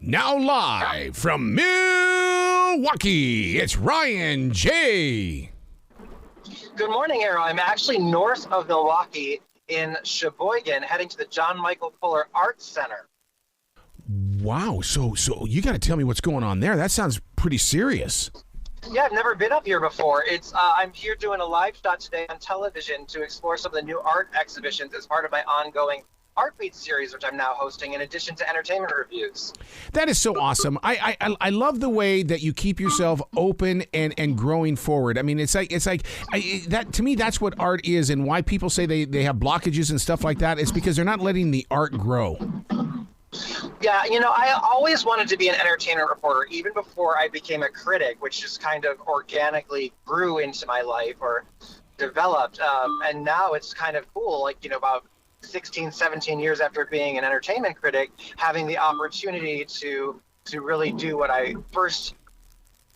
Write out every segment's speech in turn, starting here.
Now live from Milwaukee, it's Ryan J. Good morning, Arrow. I'm actually north of Milwaukee in Sheboygan, heading to the John Michael Fuller Arts Center. Wow, so you got to tell me what's going on there. That sounds pretty serious. Yeah, I've never been up here before. I'm here doing a live shot today on television to explore some of the new art exhibitions as part of my ongoing Art Beat series, which I'm now hosting, in addition to entertainment reviews. That is so awesome. I love the way that you keep yourself open and growing forward. I mean, it's like that to me. That's what art is, and why people say they have blockages and stuff like that. It's because they're not letting the art grow. Yeah, I always wanted to be an entertainment reporter, even before I became a critic, which just kind of organically grew into my life or developed. And now it's kind of cool, about 16, 17 years after being an entertainment critic, having the opportunity to really do what I first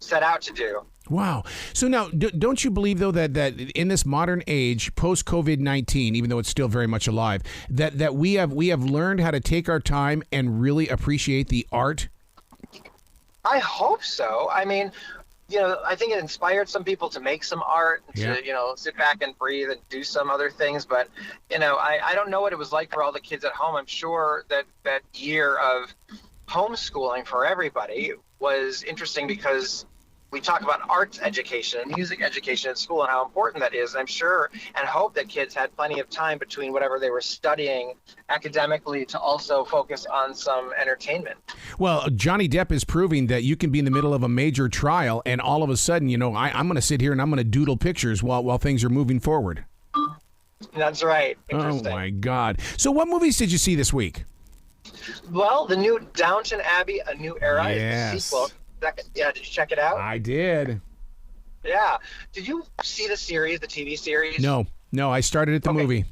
set out to do. Wow. So now, don't you believe, though, that in this modern age, post-COVID-19, even though it's still very much alive, that we have learned how to take our time and really appreciate the art? I hope so. I mean, I think it inspired some people to make some art, to, sit back and breathe and do some other things. But, I don't know what it was like for all the kids at home. I'm sure that year of homeschooling for everybody was interesting because we talk about arts education and music education at school and how important that is. I'm sure and hope that kids had plenty of time between whatever they were studying academically to also focus on some entertainment. Well, Johnny Depp is proving that you can be in the middle of a major trial and all of a sudden, I'm going to sit here and I'm going to doodle pictures while things are moving forward. That's right. Oh, my God. So what movies did you see this week? Well, the new Downton Abbey, A New Era Yes. is a sequel. Yeah, did you check it out? I did. Yeah. Did you see the series, the TV series? No, I started at the movie.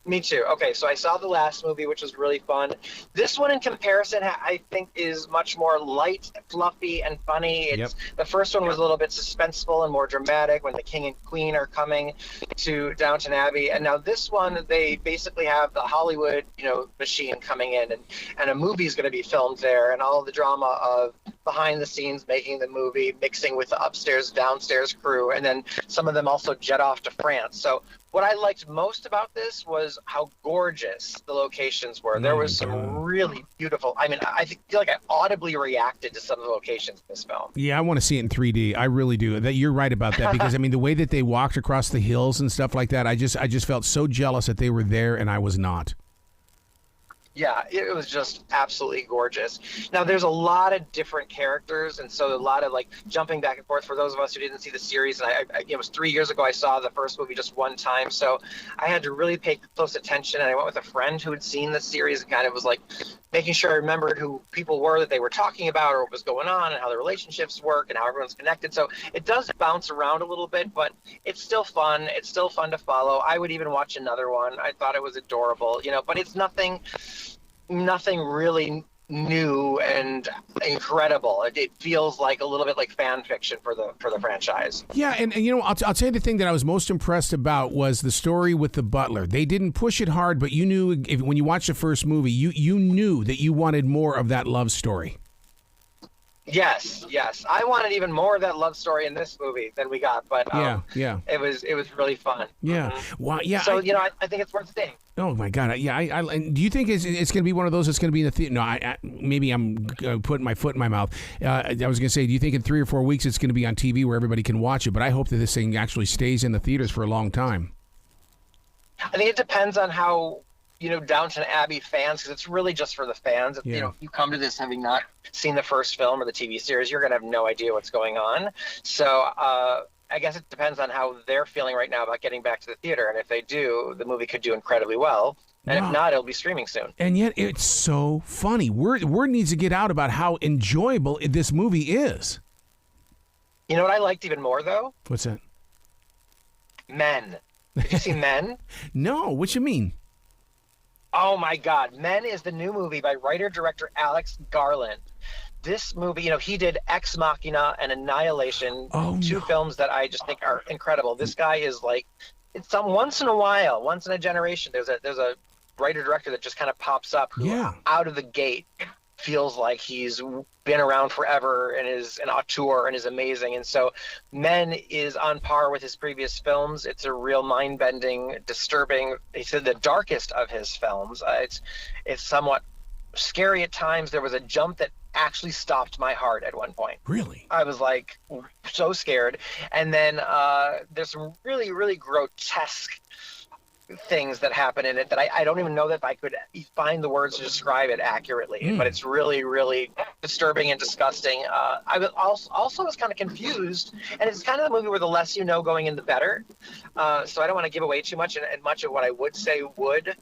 Me too. Okay, so I saw the last movie, which was really fun. This one, in comparison, I think is much more light, fluffy, and funny. The first one was a little bit suspenseful and more dramatic when the king and queen are coming to Downton Abbey. And now this one, they basically have the Hollywood, machine coming in, and a movie is going to be filmed there, and all the drama of behind the scenes making the movie, mixing with the upstairs, downstairs crew, and then some of them also jet off to France. So what I liked most about this was how gorgeous the locations were. There was some really beautiful. I mean, I feel like I audibly reacted to some of the locations in this film. Yeah, I want to see it in 3D. I really do. You're right about that because the way that they walked across the hills and stuff like that, I just felt so jealous that they were there and I was not. Yeah, it was just absolutely gorgeous. Now, there's a lot of different characters, and so a lot of jumping back and forth for those of us who didn't see the series. And it was 3 years ago I saw the first movie just one time, so I had to really pay close attention. And I went with a friend who had seen the series and kind of was making sure I remembered who people were that they were talking about or what was going on and how the relationships work and how everyone's connected. So it does bounce around a little bit, but it's still fun. It's still fun to follow. I would even watch another one. I thought it was adorable, but it's nothing really new and incredible. It feels like a little bit like fan fiction for the franchise. Yeah, and I'll tell you the thing that I was most impressed about was the story with the butler. They didn't push it hard, but you knew when you watched the first movie, you knew that you wanted more of that love story. Yes. I wanted even more of that love story in this movie than we got, but yeah. It was really fun. Yeah. Wow. Yeah. So I think it's worth seeing. Oh my God! Yeah, do you think it's going to be one of those that's going to be in the theater? No, maybe I'm putting my foot in my mouth. I was going to say, do you think in 3 or 4 weeks it's going to be on TV where everybody can watch it? But I hope that this thing actually stays in the theaters for a long time. I think it depends on how Downton Abbey fans, because it's really just for the fans. Yeah. You come to this having not seen the first film or the TV series, you're going to have no idea what's going on. So I guess it depends on how they're feeling right now about getting back to the theater. And if they do, the movie could do incredibly well. And if not, it'll be streaming soon. And yet it's so funny. Word needs to get out about how enjoyable this movie is. You know what I liked even more, though? What's that? Men. Did you see Men? No. What you mean? Oh, my God. Men is the new movie by writer-director Alex Garland. This movie, he did Ex Machina and Annihilation, two films that I just think are incredible. This guy is it's once in a while, once in a generation, there's a writer-director that just kind of pops up who, out of the gate, feels like he's been around forever and is an auteur and is amazing. And so Men is on par with his previous films. It's a real mind-bending, disturbing, he said the darkest of his films. It's somewhat scary at times. There was a jump that actually stopped my heart at one point. Really? I was like so scared. And then there's some really, really grotesque things that happen in it that I don't even know that if I could find the words to describe it accurately, but it's really, really disturbing and disgusting. I was also was kind of confused, and it's kind of the movie where the less you know going in, the better. So I don't want to give away too much, and much of what I would say would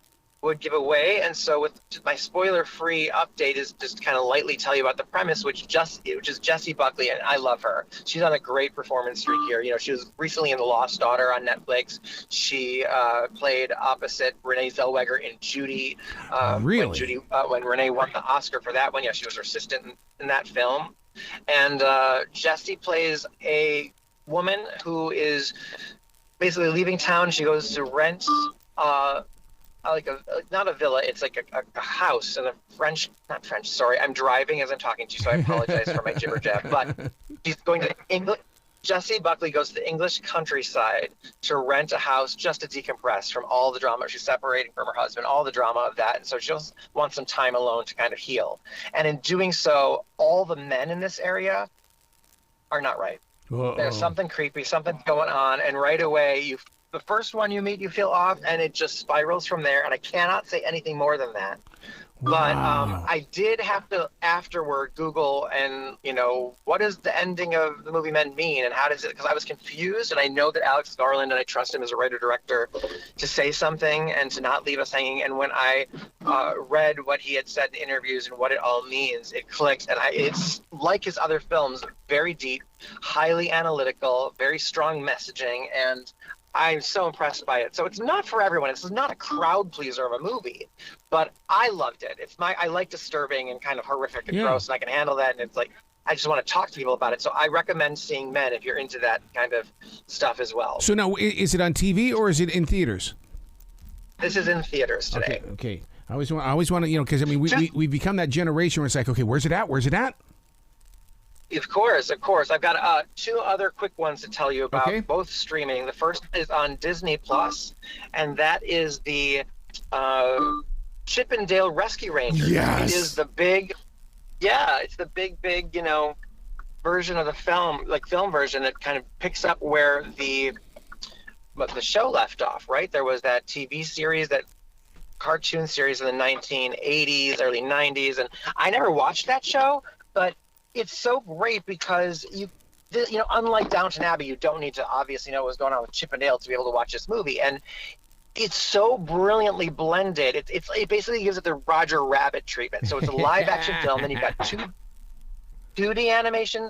give away. And so with my spoiler-free update is just kind of lightly tell you about the premise, which is Jessie Buckley, and I love her. She's on a great performance streak here. You know, she was recently in The Lost Daughter on Netflix. She played opposite Renee Zellweger in Judy. Really? When Renee won the Oscar for that one, yeah, she was her assistant in that film. And Jessie plays a woman who is basically leaving town. She goes to rent not a villa, it's like a house in I'm driving as I'm talking to you, so I apologize for my jibber jab, but she's going to English. Jessie Buckley goes to the English countryside to rent a house just to decompress from all the drama. She's separating from her husband, all the drama of that, and so she just wants some time alone to kind of heal. And in doing so, all the men in this area are not right. Uh-oh. There's something creepy, something's going on, and right away the first one you meet, you feel off, and it just spirals from there. And I cannot say anything more than that. Wow. But I did have to afterward Google and, what does the ending of the movie Men mean? And how does it, because I was confused, and I know that Alex Garland, and I trust him as a writer-director to say something and to not leave us hanging. And when I read what he had said in interviews and what it all means, it clicked. And it's like his other films, very deep, highly analytical, very strong messaging, and I'm so impressed by it. So it's not for everyone. This is not a crowd pleaser of a movie, but I loved it. I like disturbing and kind of horrific and gross, and I can handle that. And it's like, I just want to talk to people about it. So I recommend seeing Men if you're into that kind of stuff as well. So now, is it on TV or is it in theaters? This is in theaters today. Okay. I always want to, because we've become that generation where it's like, okay, where's it at? Where's it at? Of course. I've got two other quick ones to tell you about, both streaming. The first is on Disney Plus, and that is the Chip and Dale Rescue Rangers. Yes. It is the big, it's the big, version of the film version that kind of picks up where the show left off, right? There was that TV series, that cartoon series in the 1980s, early 90s, and I never watched that show, but it's so great because unlike Downton Abbey, you don't need to obviously know what's going on with Chip and Dale to be able to watch this movie. And it's so brilliantly blended. It basically gives it the Roger Rabbit treatment. So it's a live action film, and you've got 2D animation,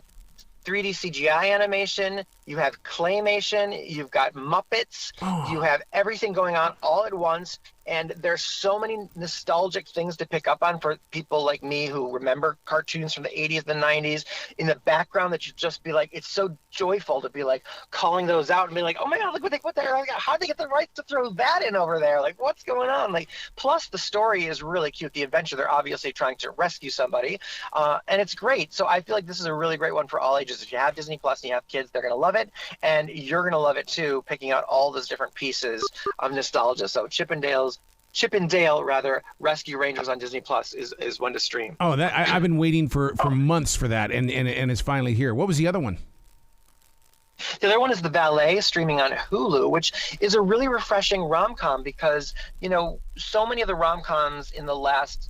3D CGI animation, you have claymation, you've got Muppets, you have everything going on all at once. And there's so many nostalgic things to pick up on for people like me who remember cartoons from the 80s, the 90s, in the background, that you just be like, it's so joyful to be like calling those out and be like, oh my God, look what the hell, how'd they get the rights to throw that in over there? Like, what's going on? Like, plus the story is really cute. The adventure, they're obviously trying to rescue somebody, and it's great. So I feel like this is a really great one for all ages. If you have Disney Plus and you have kids, they're going to love it, and you're going to love it too, picking out all those different pieces of nostalgia. So Chip and Dale, Rescue Rangers on Disney Plus is one to stream. Oh, that I've been waiting for months for that, and it's finally here. What was the other one? The other one is The Valet, streaming on Hulu, which is a really refreshing rom-com because, so many of the rom-coms in the last,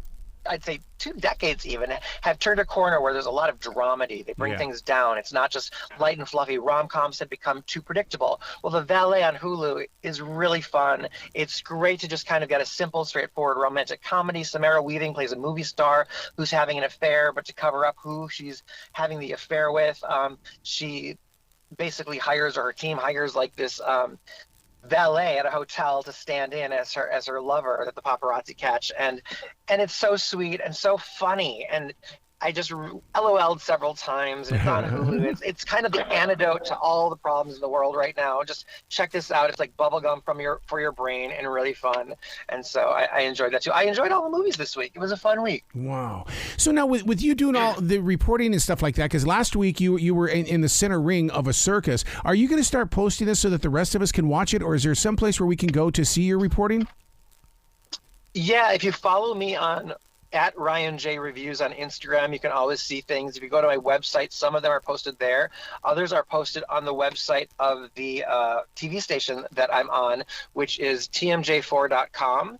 I'd say 2 decades even, have turned a corner where there's a lot of dramedy. They bring things down. It's not just light and fluffy. Rom-coms have become too predictable. Well, The Valet on Hulu is really fun. It's great to just kind of get a simple, straightforward romantic comedy. Samara Weaving plays a movie star who's having an affair, but to cover up who she's having the affair with, she basically her team hires like this valet at a hotel to stand in as her lover that the paparazzi catch, and it's so sweet and so funny, and I just LOL'd several times, and it's on Hulu. It's kind of the antidote to all the problems in the world right now. Just check this out. It's like bubblegum for your brain and really fun. And so I enjoyed that too. I enjoyed all the movies this week. It was a fun week. Wow. So now with you doing all the reporting and stuff like that, because last week you were in the center ring of a circus, are you going to start posting this so that the rest of us can watch it, or is there some place where we can go to see your reporting? Yeah, if you follow me on at Ryan J Reviews on Instagram, you can always see things. If you go to my website, some of them are posted there. Others are posted on the website of the TV station that I'm on, which is tmj4.com.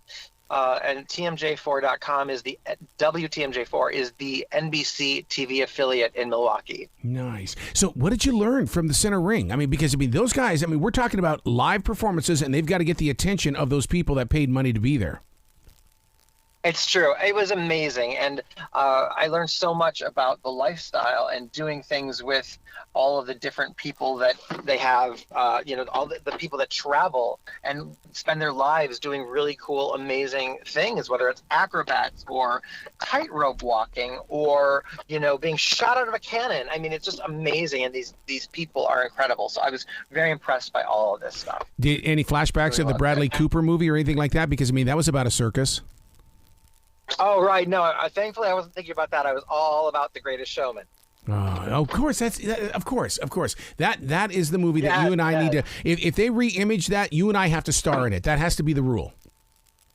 And tmj4.com is the WTMJ4 is the NBC TV affiliate in Milwaukee. Nice. So what did you learn from the center ring? I mean, because those guys, we're talking about live performances, and they've got to get the attention of those people that paid money to be there. It's true. It was amazing. And I learned so much about the lifestyle and doing things with all of the different people that they have, all the people that travel and spend their lives doing really cool, amazing things, whether it's acrobats or tightrope walking or, being shot out of a cannon. I mean, it's just amazing. And these people are incredible. So I was very impressed by all of this stuff. Did any flashbacks of the Bradley Cooper movie or anything like that? Because, that was about a circus. Oh, right. No, thankfully I wasn't thinking about that. I was all about The Greatest Showman. Of course, of course. That is the movie that you and I need to. If they re-image that, you and I have to star in it. That has to be the rule.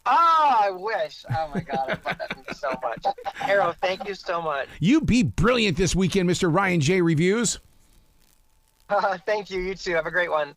Oh, I wish. Oh my God, I love that movie so much. Arrow, thank you so much. You be brilliant this weekend, Mr. Ryan J Reviews. Thank you. You too. Have a great one.